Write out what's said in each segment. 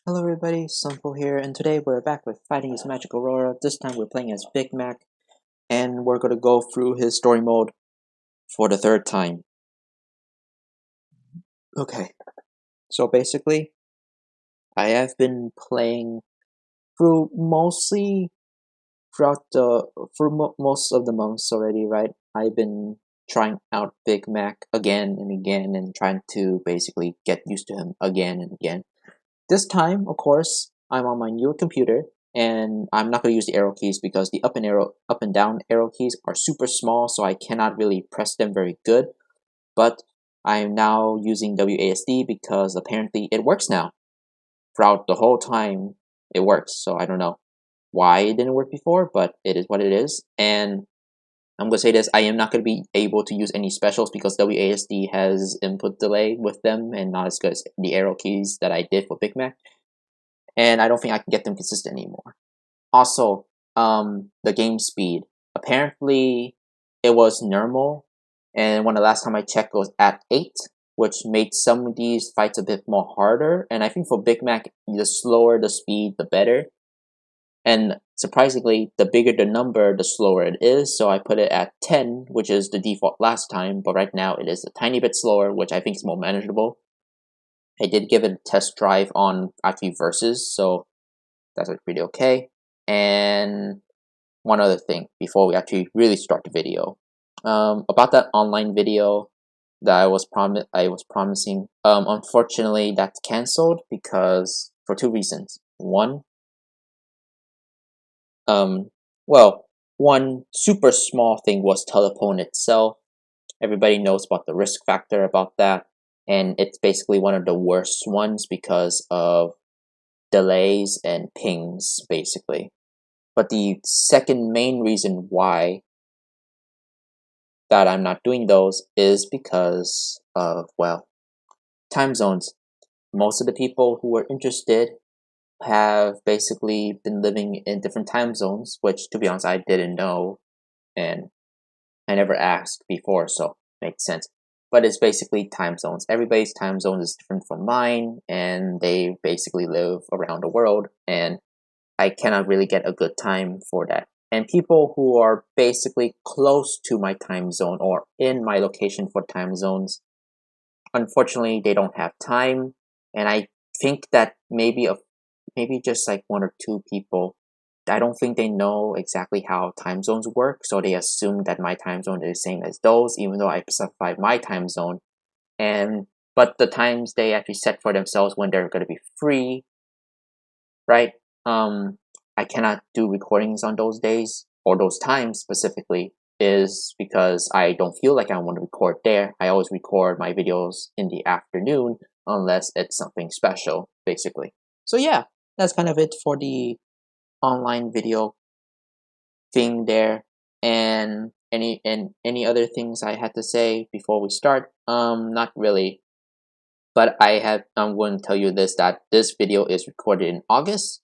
Hello everybody, Simple here, and today we're back with Fighting His Magic Aurora. This time we're playing as Big Mac, and we're going to go through his story mode for the third time. Okay, so basically, I have been playing through mostly most of the months already, right? I've been trying out Big Mac again and again and trying to basically get used to him again and again. This time, of course, I'm on my newer computer, and I'm not going to use the arrow keys because the up and down arrow keys are super small, so I cannot really press them very good. But I am now using WASD because apparently it works now. Throughout the whole time, it works. So I don't know why it didn't work before, but it is what it is. And I'm going to say this, I am not going to be able to use any specials because WASD has input delay with them and not as good as the arrow keys that I did for Big Mac. And I don't think I can get them consistent anymore. Also, the game speed. Apparently, it was normal, and when the last time I checked, it was at 8, which made some of these fights a bit more harder. And I think for Big Mac, the slower the speed, the better. And surprisingly, the bigger the number, the slower it is. So I put it at 10, which is the default last time, but right now it is a tiny bit slower, which I think is more manageable. I did give it a test drive on actually Versus, so that's pretty okay. And one other thing before we actually really start the video, about that online video that I was promising. Unfortunately, that's canceled because for two reasons. One, well, one super small thing was telephone itself. Everybody knows about the risk factor about that, and it's basically one of the worst ones because of delays and pings, basically. But the second main reason why that I'm not doing those is because of, well, time zones. Most of the people who are interested have basically been living in different time zones, which, to be honest, I didn't know, and I never asked before, so it makes sense. But it's basically time zones. Everybody's time zone is different from mine, and they basically live around the world, and I cannot really get a good time for that. And people who are basically close to my time zone or in my location for time zones, unfortunately, they don't have time. And I think that maybe just like one or two people, I don't think they know exactly how time zones work, so they assume that my time zone is the same as those, even though I specified my time zone. But the times they actually set for themselves when they're going to be free, right? I cannot do recordings on those days or those times specifically is because I don't feel like I want to record there. I always record my videos in the afternoon unless it's something special, basically. So yeah, that's kind of it for the online video thing there. And any other things I had to say before we start? Not really. But I'm going to tell you this, that this video is recorded in August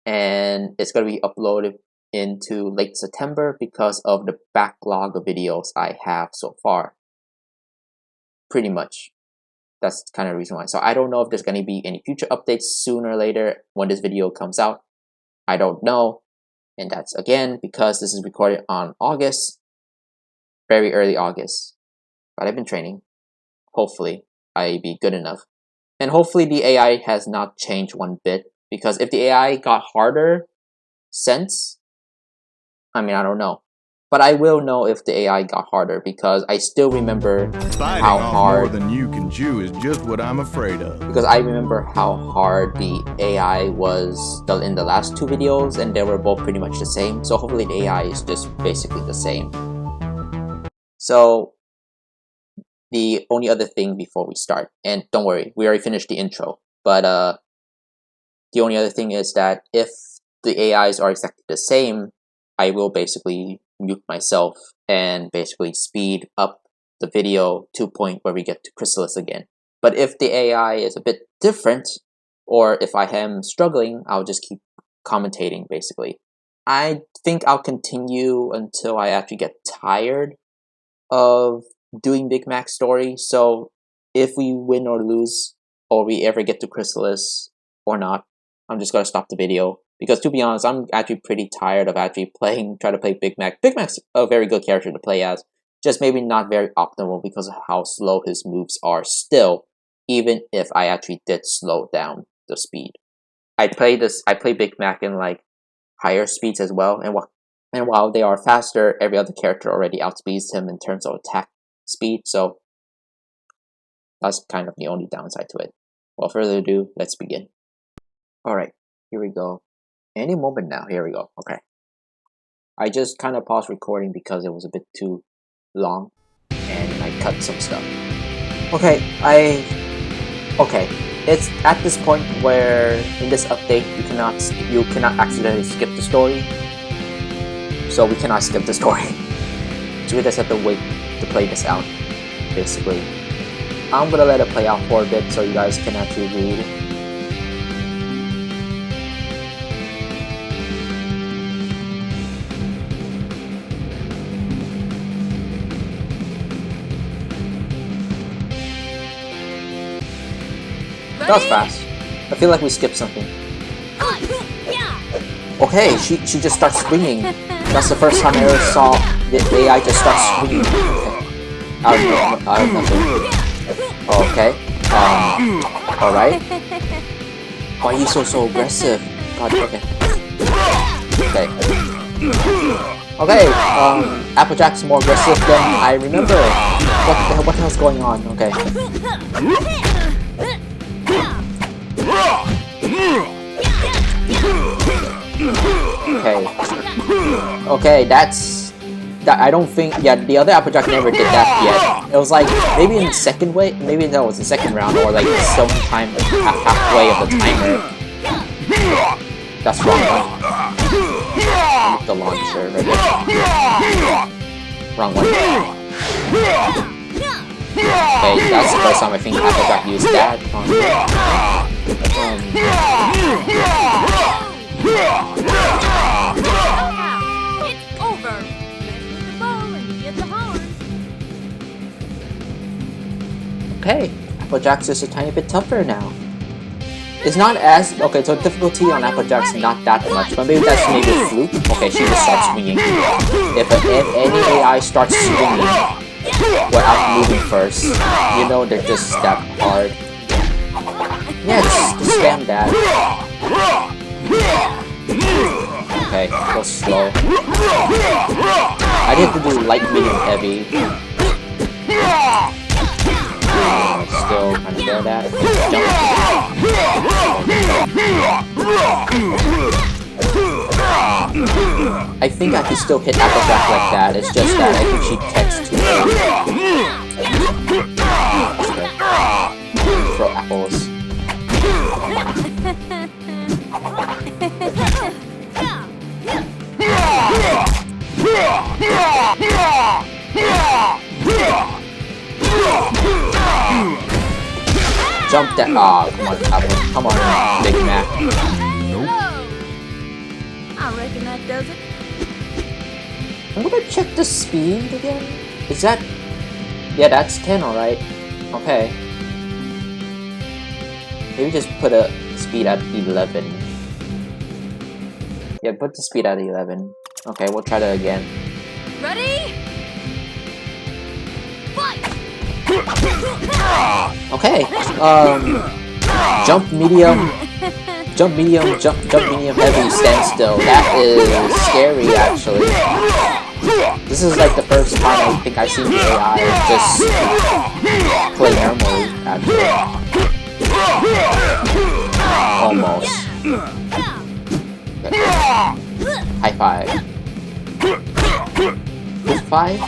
and it's going to be uploaded into late September because of the backlog of videos I have so far. Pretty much. That's kind of the reason why. So I don't know if there's going to be any future updates sooner or later when this video comes out. I don't know. And that's again because this is recorded on August, very early August. But I've been training. Hopefully I be good enough. And hopefully the AI has not changed one bit, because if the AI got harder since, I mean, I don't know. But I will know if the AI got harder because I still remember how hard. More than you can chew is just what I'm afraid of. Because I remember how hard the AI was in the last two videos, and they were both pretty much the same. So hopefully the AI is just basically the same. So the only other thing before we start, and don't worry, we already finished the intro, but the only other thing is that if the AIs are exactly the same, I will basically mute myself and basically speed up the video to a point where we get to Chrysalis again. But if the AI is a bit different, or if I am struggling, I'll just keep commentating basically. I think I'll continue until I actually get tired of doing Big Mac's story. So if we win or lose, or we ever get to Chrysalis, or not, I'm just gonna stop the video. Because to be honest, I'm actually pretty tired of actually trying to play Big Mac. Big Mac's a very good character to play as, just maybe not very optimal because of how slow his moves are still, even if I actually did slow down the speed. I play Big Mac in like higher speeds as well, and while they are faster, every other character already outspeeds him in terms of attack speed, so that's kind of the only downside to it. Without further ado, let's begin. Alright, here we go. Any moment now, here we go. Okay. I just kind of paused recording because it was a bit too long, and I cut some stuff. Okay, it's at this point where in this update you cannot accidentally skip the story, so we cannot skip the story. So we just have to wait to play this out, basically. I'm gonna let it play out for a bit so you guys can actually read. That was fast. I feel like we skipped something. Okay, she just starts swinging. That's the first time I ever saw the AI just start swinging. Okay. Out of nothing. Okay. Alright. Why are you so aggressive? God, okay. Okay, Applejack's more aggressive than I remember. What the hell's going on? Okay. Okay, that I don't think, yeah, the other Applejack never did that yet. It was like, maybe in the second way, maybe that was the second round, or like sometime halfway of the timer. That's wrong one. I need the launcher right there. Wrong one. Okay, that's the first time I think Applejack used that on It's over. Mess with the ball and get the horn. Okay, Applejack's just a tiny bit tougher now. It's not as okay, so difficulty on Applejack's not that much, but maybe that's maybe a fluke. Okay, she just starts swinging. If any AI starts swinging without moving first, you know they're just that hard. Yeah, just spam that. Okay, go slow. I need to do light, medium, heavy. Still kind of there that. Jump. I think I can still hit Applejack like that. It's just that I think she catches too late. Throw apples. Jump that. Ah, come on, Apple. Come on, Big Mac. Nope. I reckon that does it. I'm gonna check the speed again. Is that? Yeah, that's 10, alright. Okay. Maybe just put a speed at 11. Yeah, put the speed at 11. Okay, we'll try that again. Ready? Fight! Okay. Jump medium, jump medium, jump medium, heavy, stand still. That is scary, actually. This is like the first time I think I've seen the AI just play normally, actually. Almost. Okay. High five. Good five?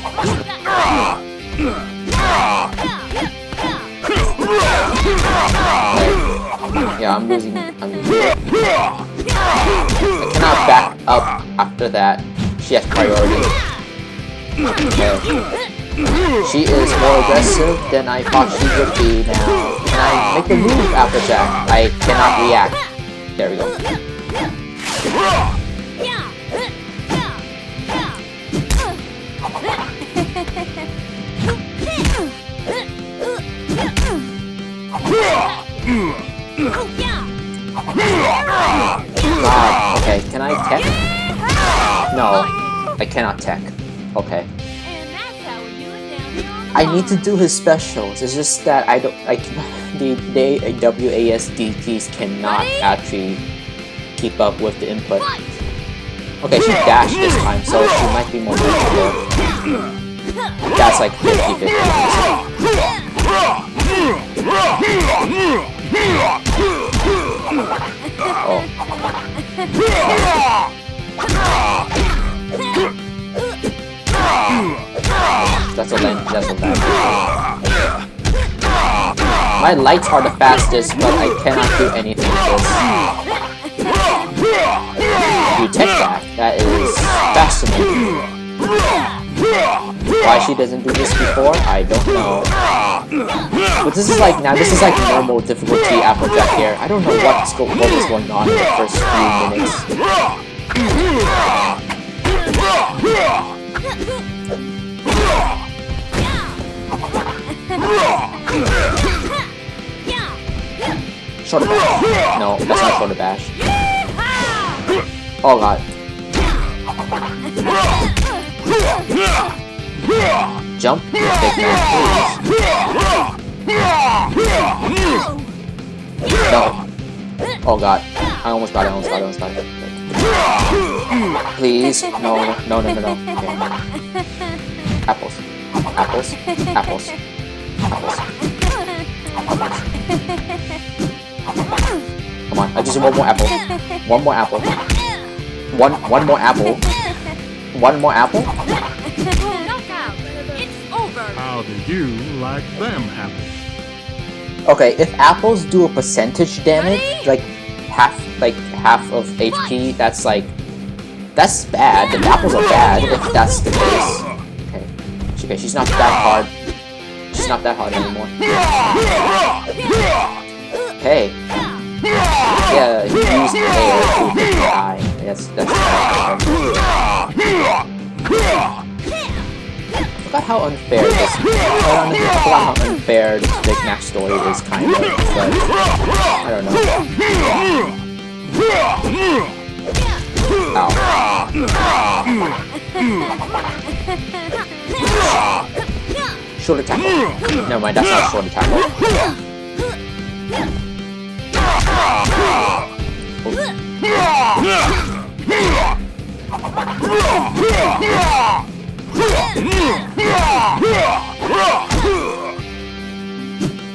Okay. Yeah, I'm losing. I cannot back up after that. She has priority. Okay. She is more aggressive than I thought she would be now. Can I make the move, Applejack? I cannot react. There we go. God, okay, can I tech? No, I cannot tech. Okay. And that's how we do it down here on the I need to farm. do his specials. It's just that I don't. The WASD keys cannot actually keep up with the input. Fight! Okay, she dashed this time, so she might be more difficult. That's like 50-50. Oh. That's a land. That's a land. My lights are the fastest, but I cannot do anything with this. You tech that. That is fascinating. Why she doesn't do this before, I don't know. But this is like normal difficulty Applejack here. I don't know what was going on in the first few minutes. Shoulder bash. No, that's not shoulder bash. Oh god. Jump, big man, please. No. Oh god. I almost got it. Please. No. Okay. Apples. Come on, I just want one more apple. One more apple. Knockout! It's over! How do you like them apples? Okay, if apples do a percentage damage, like half of HP, that's bad. The apples are bad if that's the case. Okay, she's not that hard. She's not that hard anymore. Hey. Yeah, he used the air to hit the eye. That's bad. I forgot how unfair this. I forgot how unfair this Big Mac story is, kind of, but I don't know. Ow. Shoulder tackle. Never mind, that's not shoulder tackle.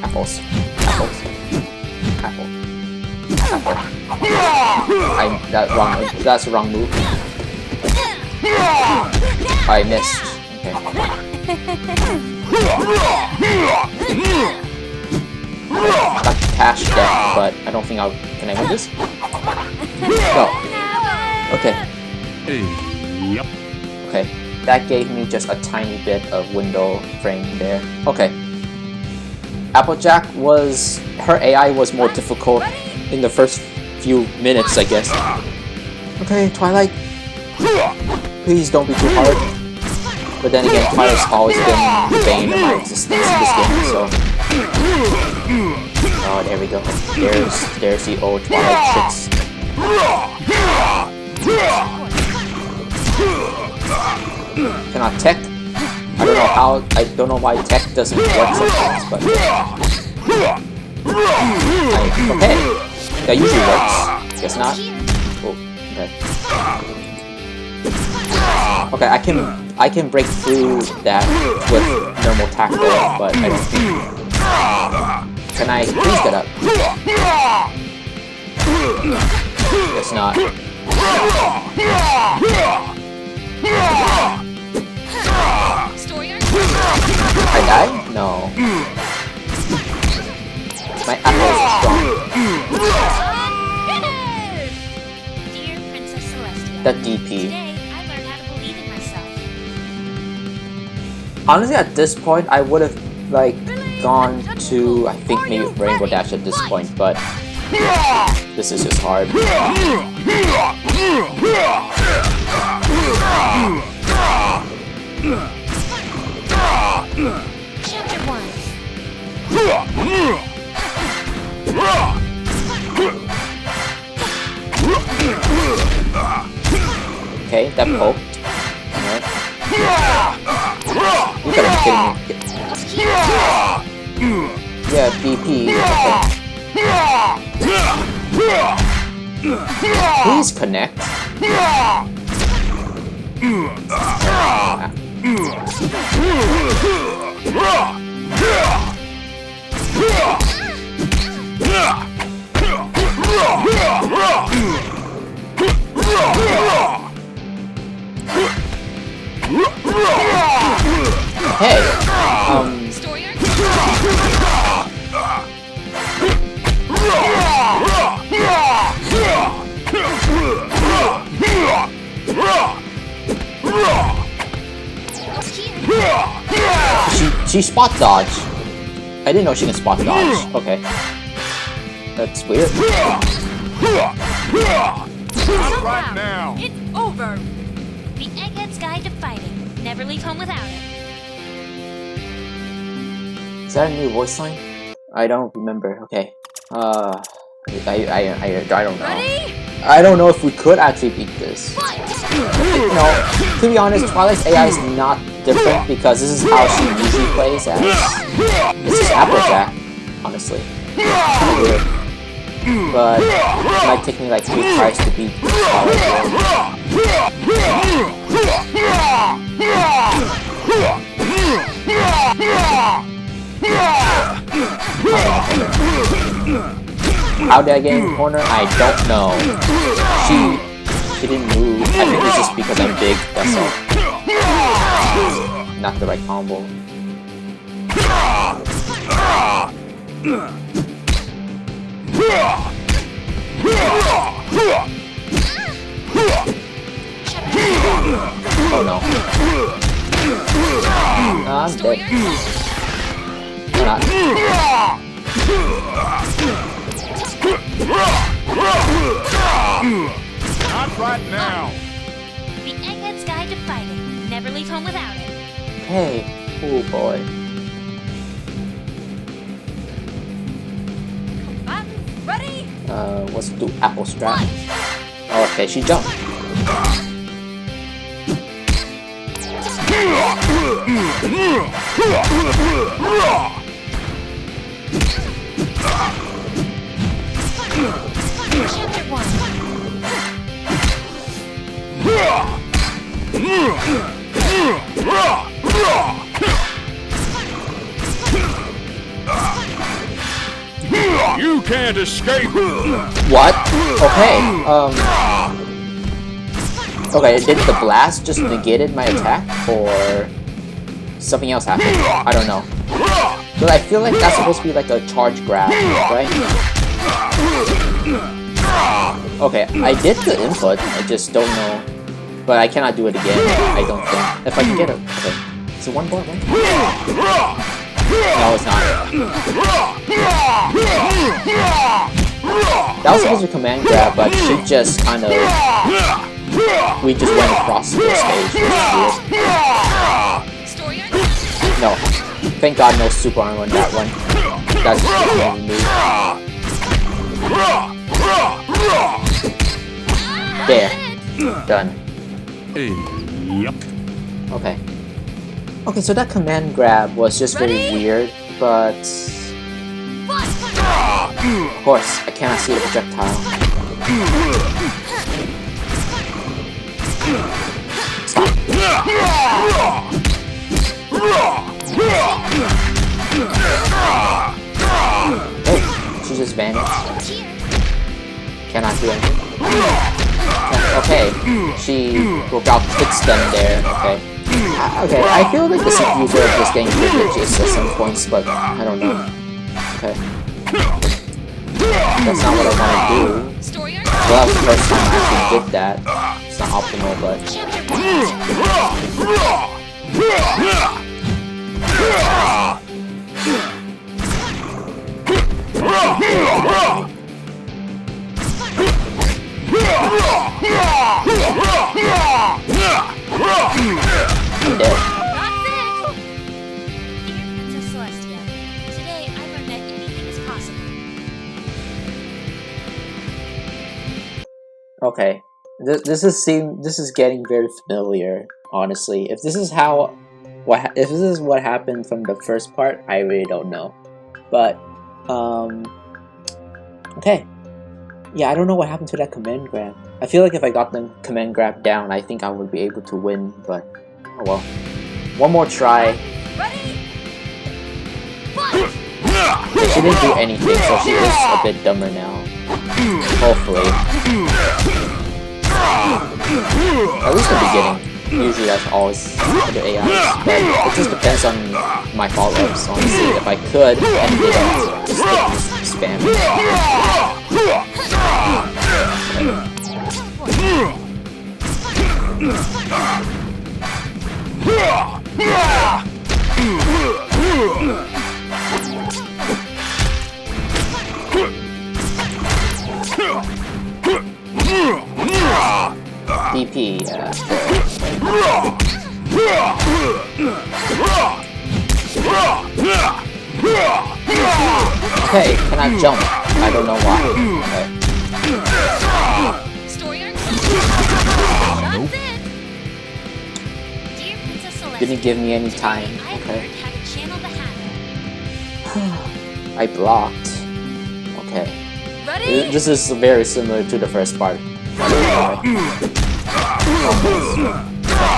Apples. Apple. That's the wrong move. I missed. Okay. Got the cash deck, but I don't think can I win this? No. Okay. Yep. Okay. That gave me just a tiny bit of window frame there. Okay. Applejack her AI was more difficult in the first few minutes, I guess. Okay, Twilight. Please don't be too hard. But then again, Twilight's always been the bane of my existence in this game, so... Oh, there we go. There's the old Twilight tricks. Cannot tech. I don't know why tech doesn't work sometimes, but... Okay. That usually works. Guess not. Oh, okay. Okay, I can break through that with normal tackle, but I don't think... Can I please get up? Guess not. I died? No. My apples are strong. Dear Princess Celestia, That DP. today I learned how to believe in myself. Honestly, at this point, I would have gone to, I think, maybe Rainbow Dash at this point, but this is just hard. Chapter 1. Okay, that poked. Alright. You gotta be kidding me. Yeah, BP. Okay. Please connect. Hey, she spot dodge. I didn't know she can spot dodge. Okay, that's weird. Right now. It's over. The Egghead's Guide to Fighting. Never leave home without it. Is that a new voice line? I don't remember. Okay. I don't know. Ready? I don't know if we could actually beat this. No, to be honest, Twilight's AI is not different because this is how she usually plays as. This is Applejack, honestly. Kinda weird. But it might take me like 3 tries to beat Twilight. How did I get in the corner? I don't know. She didn't move. I think it's just because I'm big, that's all. Not the right combo. Oh no. I'm dead. I'm not. Not right now. The Egghead's Guide to Fighting. Never leave home without it. Hey, oh boy. Ready? Let's do apple strap. Oh, okay, she jumped. Chapter 1. You can't escape. What? Okay, okay, did the blast just negated my attack, or something else happened? I don't know. But I feel like that's supposed to be like a charge grab, right? Okay, I did the input, I just don't know. But I cannot do it again, I don't think. If I can get it. Okay. Is it one bar, right? No, it's not. That was supposed to be command grab, but she just kind of... We just went across the stage, which is weird. No. Thank God no super armor on that one. That's just the only move. There. Done. Yep. Okay. Okay, so that command grab was just very weird, but... Of course, I cannot see the projectile. Stop. Oh, she just vanished. Cannot do anything. Okay, she broke out kick stem there, okay. Okay, I feel like the CPUs are just getting glitches at some points, but I don't know. Okay. That's not what I want to do. Well, that was the first time I actually did that. It's not optimal, but... I'm dead. That's it. Dear Princess Celestia, today I learned that anything is possible. Okay. This is getting very familiar. Honestly, if this is if this is what happened from the first part, I really don't know. But okay, yeah, I don't know what happened to that command grab. I feel like if I got the command grab down, I think I would be able to win. But oh well, one more try. Ready? Fight! She didn't do anything, so she is a bit dumber now. Hopefully. At least in the beginning. Usually that's always other AIs. But it just depends on my follow-ups, honestly. If I could, and didn't, just spam. DP, okay, can I jump? I don't know why. Okay. Story arc. That's it! Dear Princess Celestia, Didn't give me any time. I've Okay. learned how to channel the hammer. I blocked. Okay. Ready? This is very similar to the first part. I don't know why.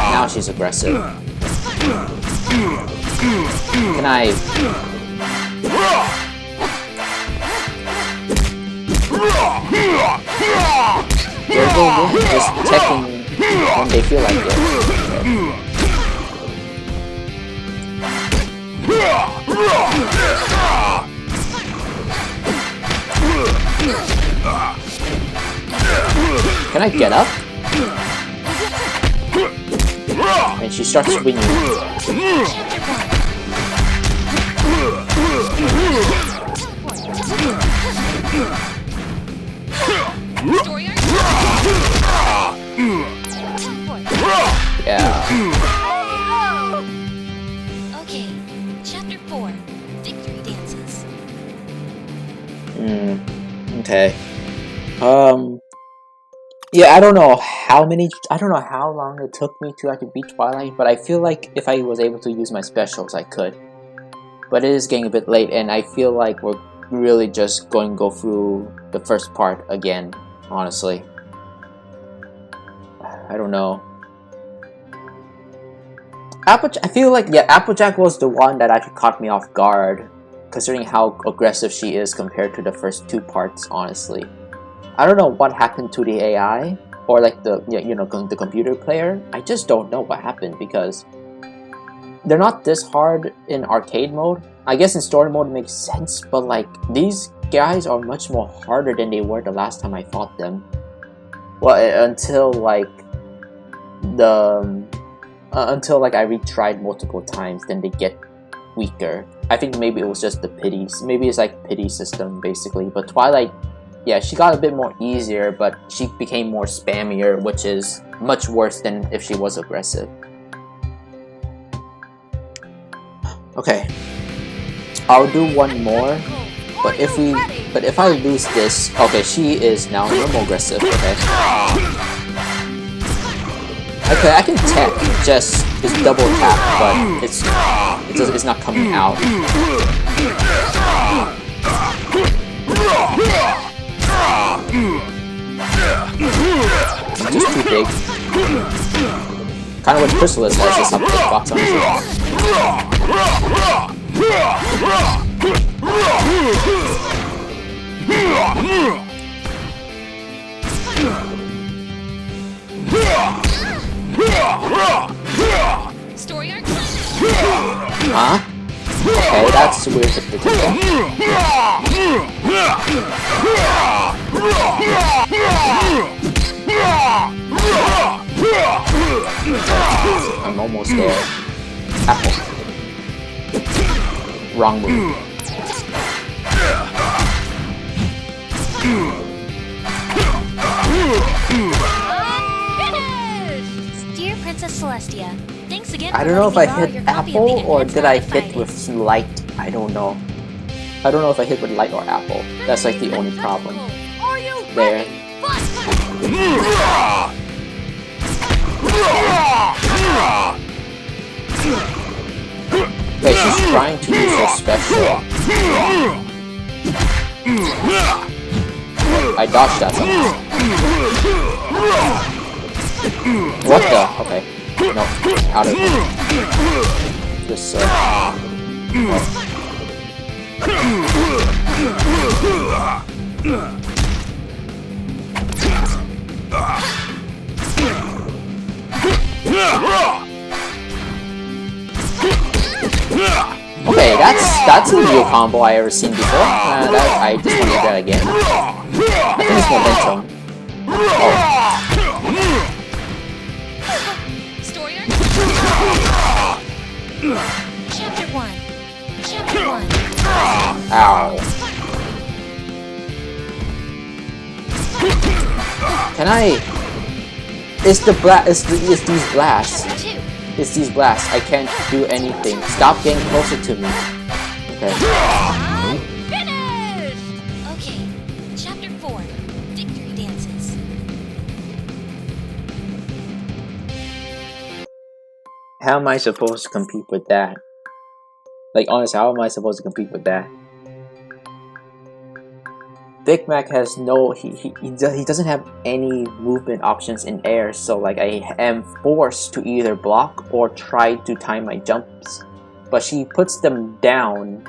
Now she's aggressive. Can I... They're going just checking when they feel like it. Can I get up? And she starts swinging. Story arc. Yeah. Okay, chapter 4, Victory Dances. Okay. Yeah, I don't know how long it took me to actually beat Twilight, but I feel like if I was able to use my specials, I could. But it is getting a bit late, and I feel like we're really just going to go through the first part again, honestly. I don't know. I feel like, yeah, Applejack was the one that actually caught me off guard, considering how aggressive she is compared to the first two parts, honestly. I don't know what happened to the AI, or like the computer player. I just don't know what happened, because they're not this hard in arcade mode. I guess in story mode it makes sense, but like these guys are much more harder than they were the last time I fought them. Well, until like I retried multiple times, then they get weaker. I think maybe it was just the pities. Maybe it's like pity system basically. But Twilight, yeah, she got a bit more easier, but she became more spammier, which is much worse than if she was aggressive. Okay, I'll do one more, but if I lose this, okay, she is now normal aggressive. Okay, I can tech, just it's double tap, but it's not coming out. I'm just too big. Kind of what Chrysalis was, just have a big box on his Story arc. Huh? Okay, that's weird to do. I'm almost there. Apple. Wrong move. Dear Princess Celestia, thanks again. I don't know if I hit Apple or did I hit with light. I don't know. I don't know if I hit with light or Apple. That's like the only problem. Are you There. ready? Fight! she's trying to use her special. I dodged that somehow. What the? Okay. No, out of it. Just Okay, that's a new combo I ever seen before. I just want to do that again. I think it's momentum. Oh. Story arc? Chapter 1. Chapter 1. Ow. Can I? It's the it's these blasts. Chapter 2. It's these blasts. I can't do anything. Stop getting closer to me. Okay. Finished! Okay, chapter 4. Victory dances. How am I supposed to compete with that? Like, honestly, how am I supposed to compete with that? Big Mac has no, he doesn't have any movement options in air, so like I am forced to either block or try to time my jumps. But she puts them down,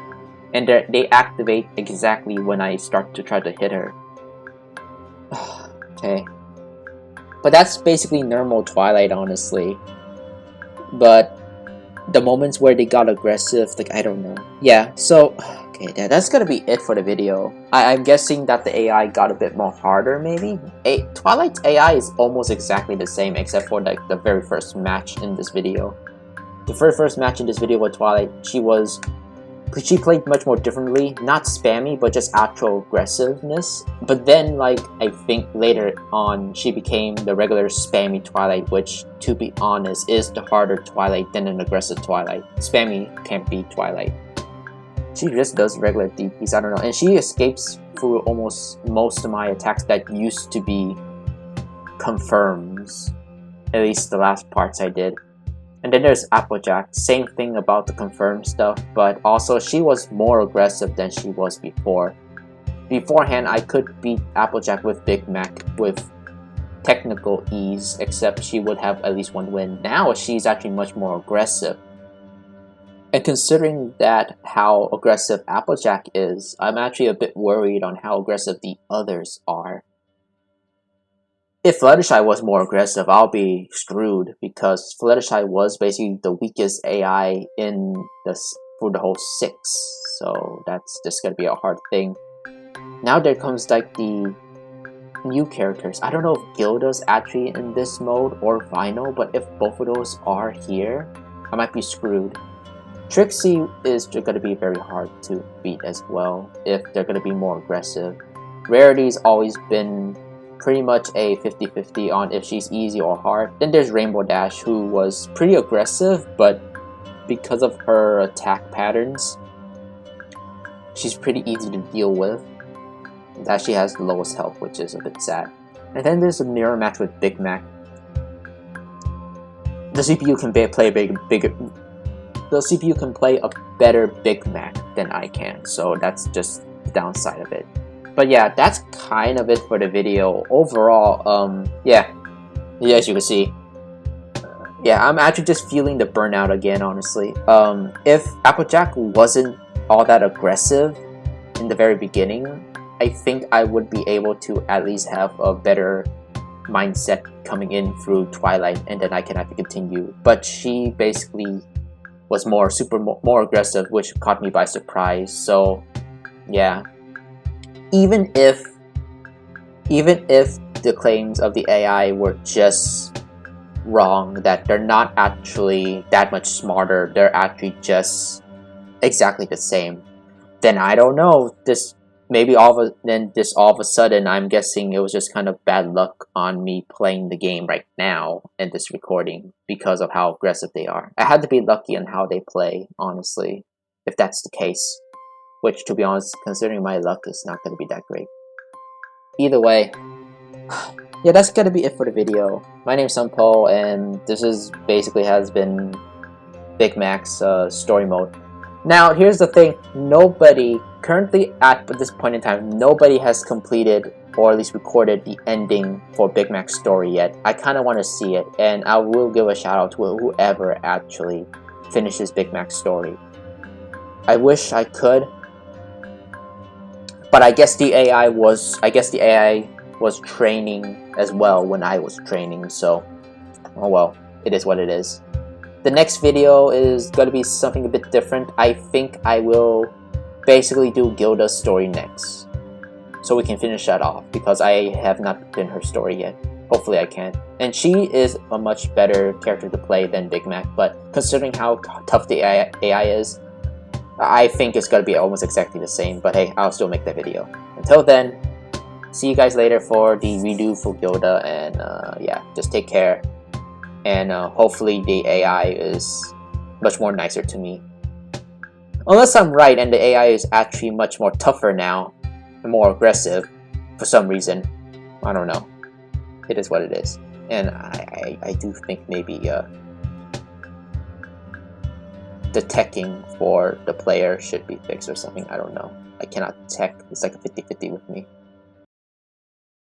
and they activate exactly when I start to try to hit her. Okay. But that's basically normal Twilight, honestly. But the moments where they got aggressive, like, I don't know. Yeah, so, okay, that's gonna be it for the video. I'm guessing that the AI got a bit more harder, maybe? Twilight's AI is almost exactly the same, except for like the very first match in this video. The very first match in this video with Twilight, she played much more differently. Not spammy, but just actual aggressiveness. But then, like, I think later on, she became the regular spammy Twilight, which, to be honest, is the harder Twilight than an aggressive Twilight. Spammy can't beat Twilight. She just does regular DPs, I don't know. And she escapes through almost most of my attacks that used to be confirms. At least the last parts I did. And then there's Applejack, same thing about the confirm stuff, but also she was more aggressive than she was before. Beforehand, I could beat Applejack with Big Mac with technical ease, except she would have at least one win. Now she's actually much more aggressive. And considering that how aggressive Applejack is, I'm actually a bit worried on how aggressive the others are. If Fluttershy was more aggressive, I'll be screwed, because Fluttershy was basically the weakest AI for the whole 6, so that's just gonna be a hard thing. Now there comes like the new characters. I don't know if Gilda's actually in this mode or Vinyl, but if both of those are here, I might be screwed. Trixie is gonna be very hard to beat as well if they're gonna be more aggressive. Rarity's always been pretty much a 50-50 on if she's easy or hard. Then there's Rainbow Dash, who was pretty aggressive, but because of her attack patterns, she's pretty easy to deal with. That she has the lowest health, which is a bit sad. And then there's a mirror match with Big Mac. The CPU can play bigger. The CPU can play a better Big Mac than I can, so that's just the downside of it. But yeah, that's kind of it for the video. Overall, yeah, as you can see, yeah, I'm actually just feeling the burnout again, honestly. If Applejack wasn't all that aggressive in the very beginning, I think I would be able to at least have a better mindset coming in through Twilight, and then I can have to continue. But she basically was more aggressive, which caught me by surprise. So yeah. Even if the claims of the AI were just wrong, that they're not actually that much smarter, they're actually just exactly the same, then I don't know. All of a sudden, I'm guessing it was just kind of bad luck on me playing the game right now in this recording because of how aggressive they are. I had to be lucky on how they play, honestly, if that's the case. Which, to be honest, considering my luck, is not going to be that great. Either way, yeah, that's going to be it for the video. My name's Sunpo, and this is basically has been Big Mac's story mode. Now, here's the thing. Nobody, currently at this point in time, nobody has completed or at least recorded the ending for Big Mac's story yet. I kind of want to see it, and I will give a shout out to whoever actually finishes Big Mac's story. I wish I could, but I guess the AI was training as well when I was training, so oh well, it is what it is. The next video is going to be something a bit different. I think I will basically do Gilda's story next, so we can finish that off, because I have not done her story yet. Hopefully I can. And she is a much better character to play than Big Mac, but considering how tough the AI is, I think it's going to be almost exactly the same, but hey, I'll still make that video. Until then, see you guys later for the redo for Gilda, and yeah, just take care. And hopefully the AI is much more nicer to me. Unless I'm right and the AI is actually much more tougher now, and more aggressive for some reason. I don't know. It is what it is. And I do think maybe the teching for the player should be fixed or something. I don't know. I cannot tech. It's like a 50-50 with me.